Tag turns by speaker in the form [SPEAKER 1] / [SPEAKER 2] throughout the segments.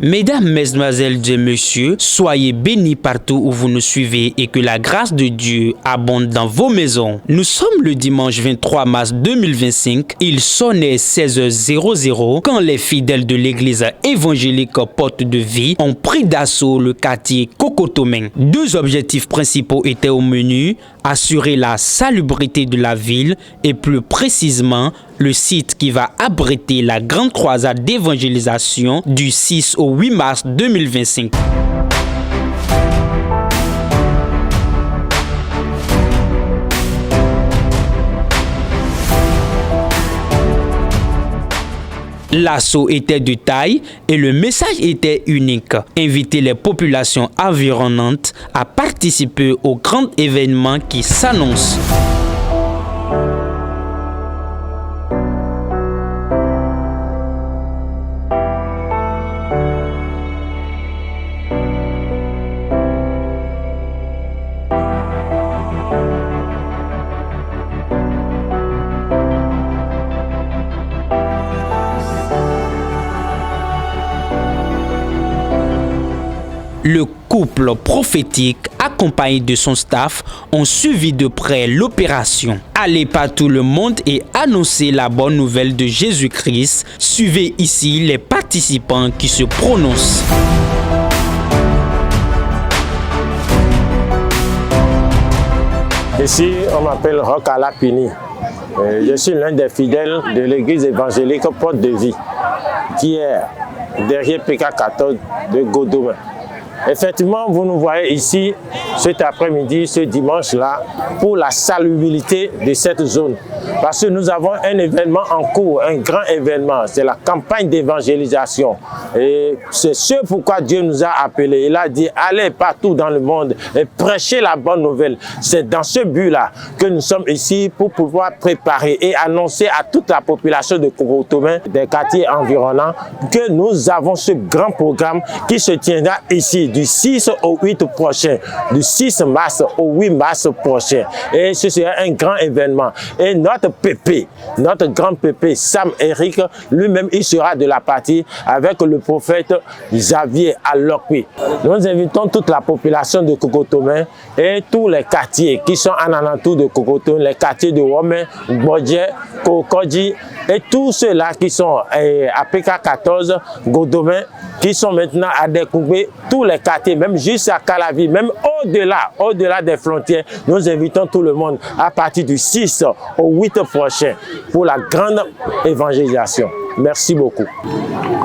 [SPEAKER 1] Mesdames, mesdemoiselles et messieurs, soyez bénis partout où vous nous suivez et que la grâce de Dieu abonde dans vos maisons. Nous sommes le dimanche 23 mars 2025. Il sonnait 16h00 quand les fidèles de l'église évangélique Porte de Vie ont pris d'assaut le quartier Kokotomen. Deux objectifs principaux étaient au menu: assurer la salubrité de la ville et plus précisément le site qui va abriter la grande croisade d'évangélisation du 6 au 8 mars 2025. L'assaut était de taille et le message était unique: inviter les populations environnantes à participer au grand événement qui s'annonce. Le couple prophétique, accompagné de son staff, ont suivi de près l'opération. Allez partout le monde et annoncez la bonne nouvelle de Jésus-Christ. Suivez ici les participants qui se prononcent.
[SPEAKER 2] Ici, on m'appelle Roch Alapini. Je suis l'un des fidèles de l'église évangélique Porte de Vie, qui est derrière PK14 de Godomain. Effectivement, vous nous voyez ici cet après-midi, ce dimanche-là, pour la salubrité de cette zone. Parce que nous avons un événement en cours, un grand événement, c'est la campagne d'évangélisation. Et c'est ce pourquoi Dieu nous a appelés. Il a dit, allez partout dans le monde et prêchez la bonne nouvelle. C'est dans ce but-là que nous sommes ici pour pouvoir préparer et annoncer à toute la population de Kokotomen, des quartiers environnants, que nous avons ce grand programme qui se tiendra ici, du 6 au 8 prochain, du 6 mars au 8 mars prochain. Et ce sera un grand événement. Et notre pépé, notre grand pépé, Sam Eric, lui-même, il sera de la partie avec le prophète Xavier Alokwi. Nous invitons toute la population de Kokotomen et tous les quartiers qui sont en alentour de Kokotomen, les quartiers de Wome, Bodje, Kokodji et tous ceux-là qui sont à PK14, Godomain, qui sont maintenant à découvrir tous les quartiers, même jusqu'à Calavi, même au-delà des frontières. Nous invitons tout le monde à partir du 6 au 8 prochain pour la grande évangélisation. Merci beaucoup.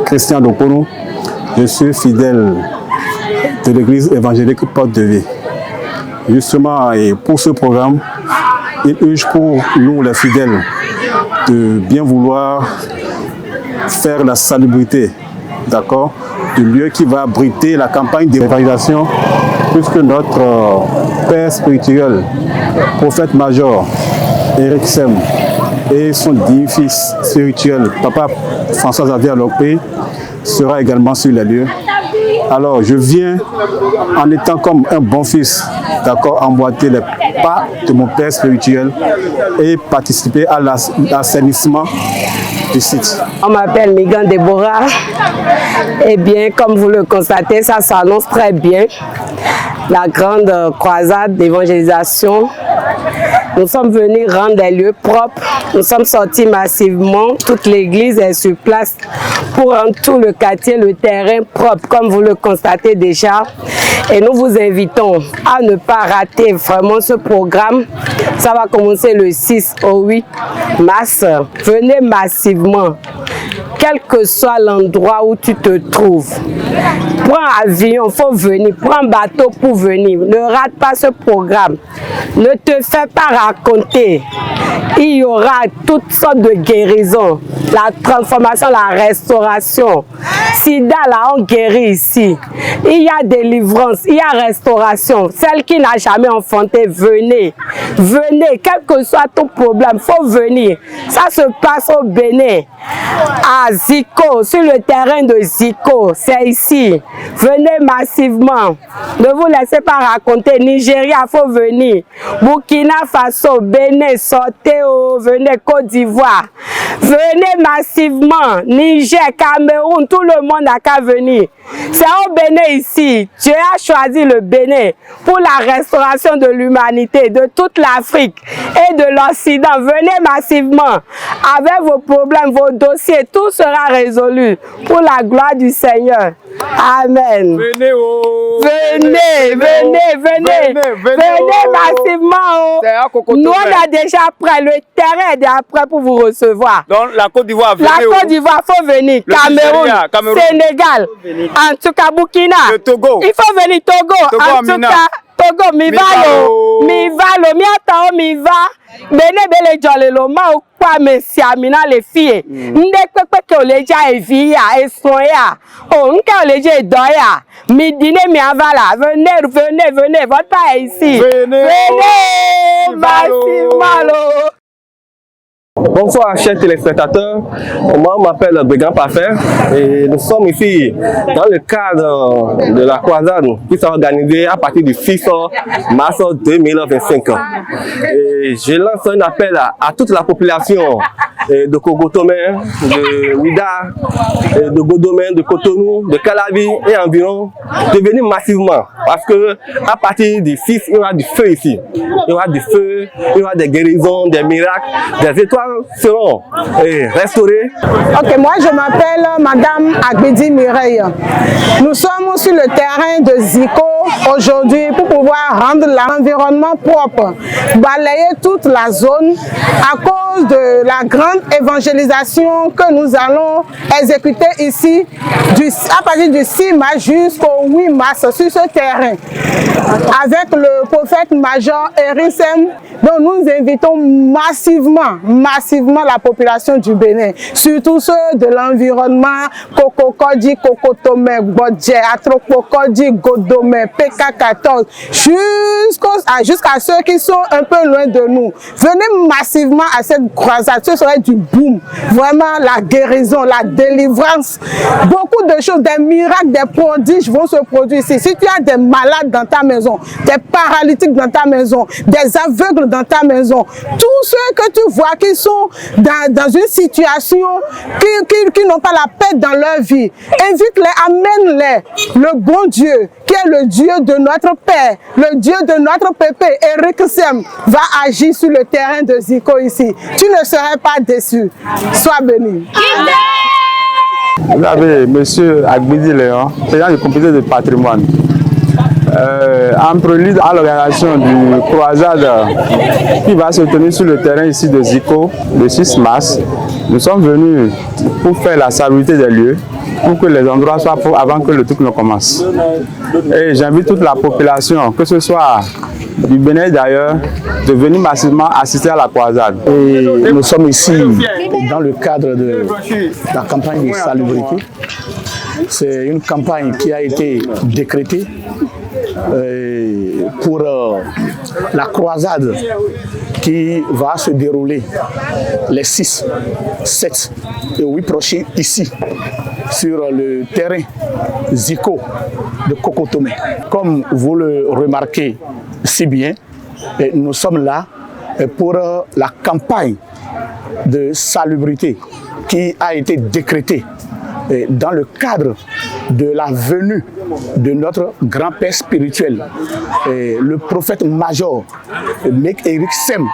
[SPEAKER 3] Christian Dokono, je suis fidèle de l'église évangélique Porte de Vie. Justement, et pour ce programme, il urge pour nous les fidèles de bien vouloir faire la salubrité, d'accord, du lieu qui va abriter la campagne d'évangélisation, puisque notre père spirituel, prophète major Eric Sem, et son digne fils spirituel, papa François Xavier Alokwi, sera également sur les lieux. Alors je viens en étant comme un bon fils, d'accord, emboîter les pas de mon père spirituel et participer à l'assainissement du site.
[SPEAKER 4] On m'appelle Migan Deborah. Eh bien, comme vous le constatez, ça s'annonce très bien. La grande croisade d'évangélisation. Nous sommes venus rendre des lieux propres. Nous sommes sortis massivement. Toute l'église est sur place pour rendre tout le quartier, le terrain propre, comme vous le constatez déjà. Et nous vous invitons à ne pas rater vraiment ce programme. Ça va commencer le 6 au 8 mars. Venez massivement, quel que soit l'endroit où tu te trouves. Prends avion, il faut venir. Prends bateau pour venir. Ne rate pas ce programme. Ne te fais pas raconter. Il y aura toutes sortes de guérisons. La transformation, la restauration. Sida, là, on guérit ici. Il y a délivrance, il y a restauration. Celle qui n'a jamais enfanté, venez. Venez, quel que soit ton problème, il faut venir. Ça se passe au Bénin, à Zico, sur le terrain de Zico. C'est ici. Venez massivement. Ne vous laissez pas raconter. Nigeria, il faut venir. Burkina Faso, Bénin, sortez, venez, Côte d'Ivoire. Venez massivement. Niger, Cameroun, tout le monde n'a qu'à venir. C'est au Bénin ici. Dieu a choisi le Bénin pour la restauration de l'humanité, de toute l'Afrique et de l'Occident. Venez massivement avec vos problèmes, vos dossiers. Tout sera résolu pour la gloire du Seigneur. Amen.
[SPEAKER 5] Venez, oh.
[SPEAKER 4] Venez, venez, venez. Venez massivement. Oh. Nous, on a déjà prêt. Le terrain est déjà prêt pour vous recevoir.
[SPEAKER 5] Donc, la Côte d'Ivoire, venez.
[SPEAKER 4] La Côte d'Ivoire, il faut venir. Cameroun, Sénégal, en tout cas, Burkina.
[SPEAKER 5] Le Togo.
[SPEAKER 4] Il faut venir. Togo en tout cas. Togo, Mivalo. Mivalo, Miatao, Miva. Bene bele jole lo ma o kwa mesi amina le fie. Nde pepe ke oleja evia, esoya. Oh, nke oleja edoya. Mi dîner, mi avala. Venez, venez, venez. Votre pas est ici.
[SPEAKER 5] Venez.
[SPEAKER 4] Venez. Massivement.
[SPEAKER 6] Bonsoir chers téléspectateurs, moi je m'appelle Bégan Parfait et nous sommes ici dans le cadre de la croisade qui sera organisée à partir du 6 mars 2025. Et je lance un appel à toute la population de Kogotomé, de Ouida, de Godomé, de Cotonou, de Calavi et environ de venir massivement parce que à partir du 6 il y aura du feu ici, il y aura du feu, il y aura des guérisons, des miracles, des étoiles seront restaurées.
[SPEAKER 7] Ok, moi je m'appelle Madame Agbedi Mireille. Nous sommes sur le terrain de Zico aujourd'hui pour pouvoir rendre l'environnement propre, balayer toute la zone à cause de la grande évangélisation que nous allons exécuter ici à partir du 6 mars jusqu'au 8 mars sur ce terrain avec le prophète major Erisem, dont nous invitons massivement la population du Bénin, surtout ceux de l'environnement Kokokodi, Kokotomé, Bodje, Atropokodi, Godomé, PK14, jusqu'à ceux qui sont un peu loin de nous. Venez massivement à cette croisade, ce serait du boom, vraiment la guérison, la délivrance, beaucoup de choses, des miracles, des prodiges vont se produire ici. Si tu as des malades dans ta maison, des paralytiques dans ta maison, des aveugles dans ta maison, tous ceux que tu vois qui sont dans une situation qui n'ont pas la paix dans leur vie, invite-les, amène-les. Le bon Dieu, qui est le Dieu de notre Père, le Dieu de notre pépé, Eric Sem, va agir sur le terrain de Zico ici. Tu ne serais pas déçu. Sois béni.
[SPEAKER 8] Vous avez M. Agbedi Léon, président du comité de patrimoine. En prélude à l'organisation du croisade qui va se tenir sur le terrain ici de Zico le 6 mars, nous sommes venus pour faire la salubrité des lieux, pour que les endroits soient propres avant que le truc ne commence. Et j'invite toute la population, que ce soit du Bénin d'ailleurs, de venir massivement assister à la croisade.
[SPEAKER 9] Et nous sommes ici dans le cadre de la campagne de salubrité. C'est une campagne qui a été décrétée pour la croisade qui va se dérouler les 6, 7 et 8 prochains ici sur le terrain Zico de Kokotomé. Comme vous le remarquez si bien, nous sommes là pour la campagne de salubrité qui a été décrétée dans le cadre de la venue de notre grand-père spirituel, le prophète major, Mek Eric Sem.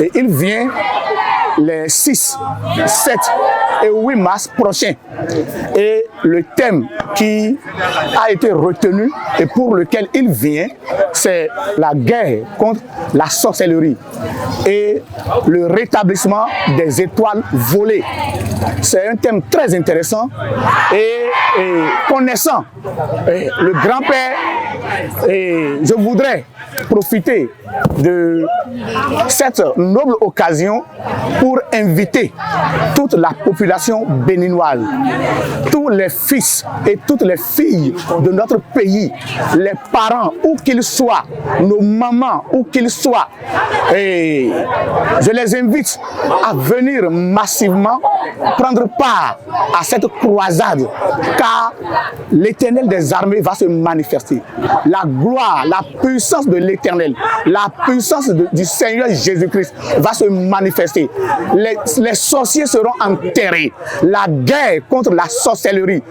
[SPEAKER 9] Et il vient les 6, 7 et 8 mars prochains. Et le thème qui a été retenu et pour lequel il vient, c'est la guerre contre la sorcellerie et le rétablissement des étoiles volées. C'est un thème très intéressant et connaissant le grand-père, et je voudrais profiter de cette noble occasion pour inviter toute la population béninoise, tous les fils et toutes les filles de notre pays, les parents où qu'ils soient, nos mamans où qu'ils soient, et je les invite à venir massivement prendre part à cette croisade, car l'Éternel des armées va se manifester. La gloire, la puissance de l'Éternel, la puissance du du Seigneur Jésus-Christ va se manifester. Les sorciers seront enterrés. La guerre contre la sorcellerie,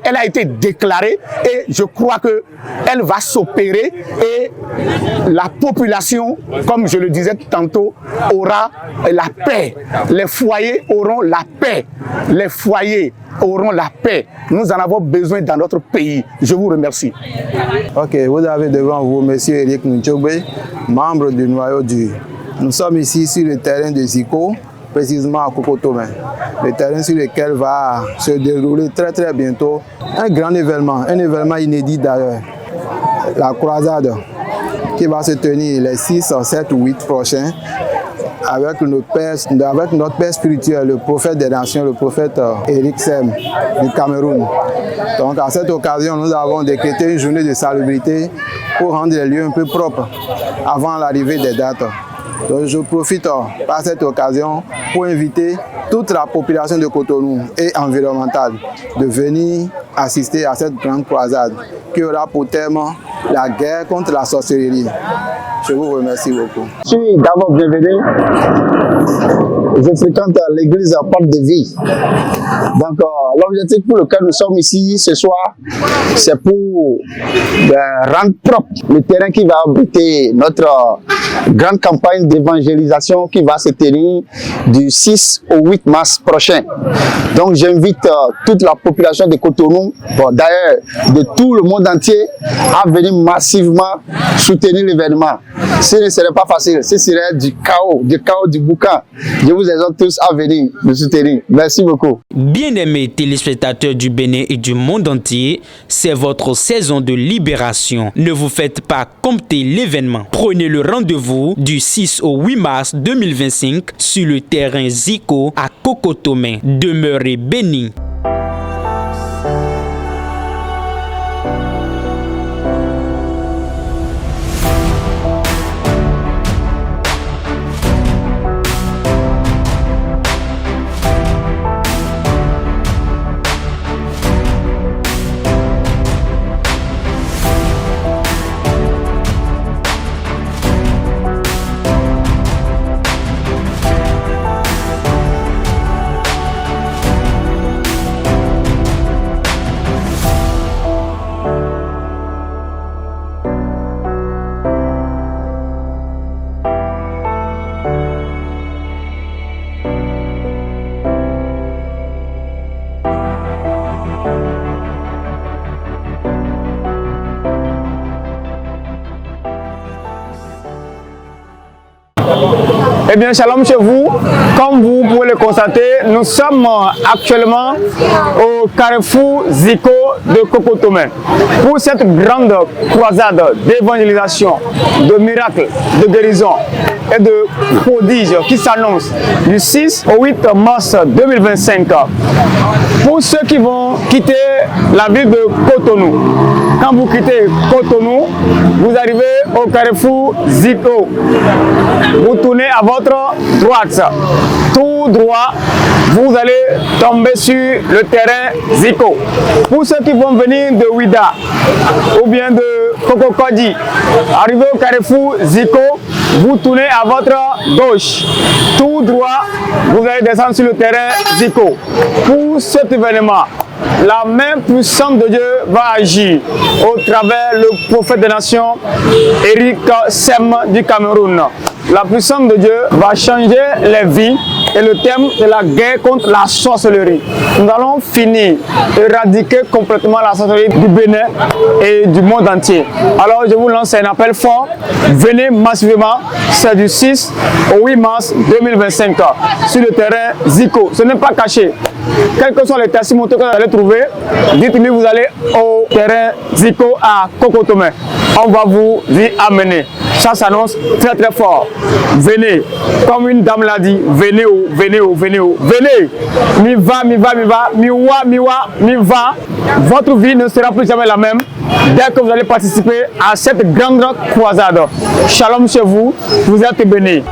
[SPEAKER 9] elle a été déclarée et je crois qu'elle va s'opérer et la population, comme je le disais tantôt, aura la paix. Les foyers auront la paix. Les foyers auront la paix. Nous en avons besoin dans notre pays. Je vous remercie.
[SPEAKER 8] Ok, vous avez devant vous M. Eric Nchogbe, membre du noyau dur. Nous sommes ici sur le terrain de Zico, précisément à Kokotomé. Le terrain sur lequel va se dérouler très bientôt un grand événement, un événement inédit d'ailleurs. La croisade qui va se tenir les 6, 7 ou 8 prochains avec notre père spirituel, le prophète des nations, le prophète Eric Sem du Cameroun. Donc à cette occasion, nous avons décrété une journée de salubrité pour rendre les lieux un peu propres avant l'arrivée des dates. Donc je profite par cette occasion pour inviter toute la population de Cotonou et environnementale de venir assister à cette grande croisade qui aura pour thème la guerre contre la sorcellerie. Je vous remercie beaucoup.
[SPEAKER 9] Je suis d'abord bienvenu. Je fréquente l'église Porte de Vie. Donc l'objectif pour lequel nous sommes ici ce soir, c'est pour rendre propre le terrain qui va abriter notre grande campagne d'évangélisation qui va se tenir du 6 au 8 mars prochain. Donc j'invite toute la population de Cotonou, d'ailleurs de tout le monde entier, à venir massivement soutenir l'événement. Ce ne serait pas facile, ce serait du chaos du boucan. Je vous exhorte tous à venir nous soutenir. Merci beaucoup.
[SPEAKER 1] Bien-aimés téléspectateurs du Bénin et du monde entier, c'est votre saison de libération. Ne vous faites pas compter l'événement. Prenez le rendez-vous du 6 au 8 mars 2025 sur le terrain Zico à Kokotomé. Demeurez bénis.
[SPEAKER 5] Eh bien, shalom chez vous. Comme vous pouvez le constater, nous sommes actuellement au carrefour Zico de Kokotomé pour cette grande croisade d'évangélisation, de miracles, de guérison et de prodiges qui s'annonce du 6 au 8 mars 2025. Pour ceux qui vont quitter la ville de Cotonou, quand vous quittez Cotonou, vous arrivez au carrefour Zico. Vous tournez à votre droite. Tout droit, vous allez tomber sur le terrain Zico. Pour ceux qui vont venir de Ouida ou bien de Kokokodji, arrivez au carrefour Zico, vous tournez à votre gauche. Tout droit, vous allez descendre sur le terrain Zico. Pour cet événement, la main puissante de Dieu va agir au travers le prophète des nations, Eric Sem du Cameroun. La puissance de Dieu va changer les vies et le thème de la guerre contre la sorcellerie. Nous allons finir, éradiquer complètement la sorcellerie du Bénin et du monde entier. Alors je vous lance un appel fort, venez massivement, c'est du 6 au 8 mars 2025 sur le terrain Zico. Ce n'est pas caché. Quels que soient les testimonies que vous allez trouver, dites-lui vous allez au terrain Zico à Kokotomé. On va vous y amener. Ça s'annonce très très fort. Venez, comme une dame l'a dit, venez où, venez où, venez où, venez. Mi va, mi va, mi va, mi wa, mi va. Votre vie ne sera plus jamais la même dès que vous allez participer à cette grande croisade. Shalom chez vous, vous êtes bénis.